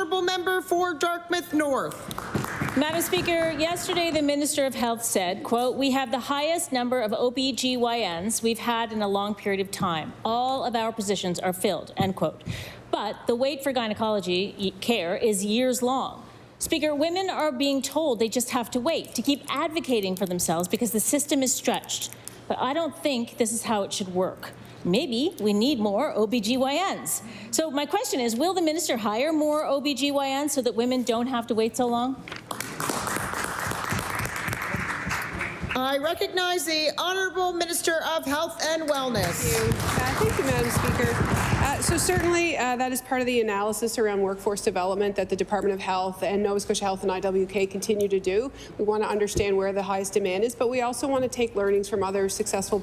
honourable member for Dartmouth North. Madam Speaker, yesterday the Minister of Health said, quote, "We have the highest number of OBGYNs we've had in a long period of time. All of our positions are filled," end quote. But the wait for gynecology care is years long. Speaker, women are being told they just have to wait, to keep advocating for themselves because the system is stretched. But I don't think this is how it should work. Maybe we need more OBGYNs. So my question is, will the minister hire more OBGYNs so that women don't have to wait so long? I recognize the Honourable Minister of Health and Wellness. Thank you, Madam Speaker. So certainly that is part of the analysis around workforce development that the Department of Health and Nova Scotia Health and IWK continue to do. We want to understand where the highest demand is, but we also want to take learnings from other successful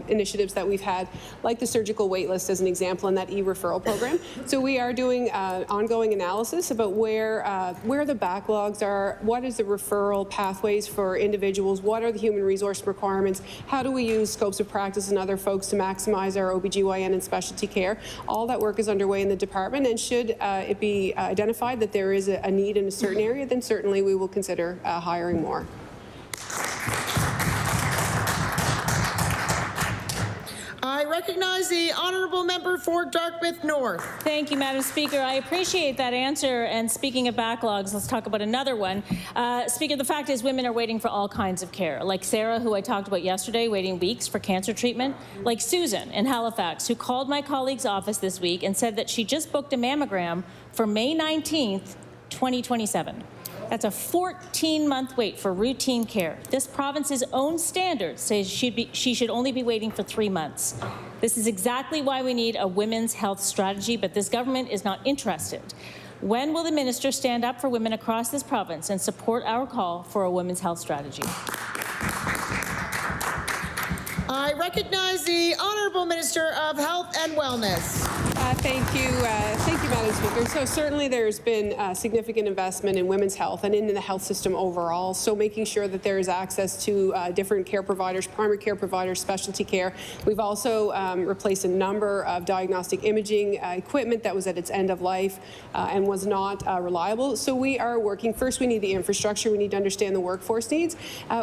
initiatives that we've had, like the surgical waitlist as an example in that e-referral program. So we are doing ongoing analysis about where the backlogs are, what is the referral pathways for individuals, what are the human resource requirements, how do we use scopes of practice and other folks to maximize our OBGYN and specialty care. All that work is underway in the department, and should it be identified that there is a need in a certain area, then certainly we will consider hiring more. I recognize the honourable member for Dartmouth North. Thank you, Madam Speaker. I appreciate that answer. And speaking of backlogs, let's talk about another one. Speaker, the fact is women are waiting for all kinds of care, like Sarah, who I talked about yesterday, waiting weeks for cancer treatment, like Susan in Halifax, who called my colleague's office this week and said that she just booked a mammogram for May 19th, 2027. That's a 14-month wait for routine care. This province's own standards say she should only be waiting for 3 months. This is exactly why we need a women's health strategy, but this government is not interested. When will the minister stand up for women across this province and support our call for a women's health strategy? I recognize the Honourable Minister of Health and Wellness. Thank you, Madam Speaker. So certainly there's been significant investment in women's health and in the health system overall. So making sure that there is access to different care providers, primary care providers, specialty care. We've also replaced a number of diagnostic imaging equipment that was at its end of life and was not reliable. So we are working. First, we need the infrastructure. We need to understand the workforce needs.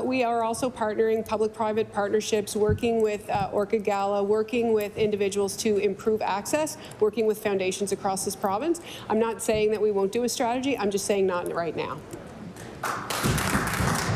We are also partnering, public-private partnerships, working with Orchid Gala, working with individuals to improve access, working with foundations across this province. I'm not saying that we won't do a strategy. I'm just saying not right now.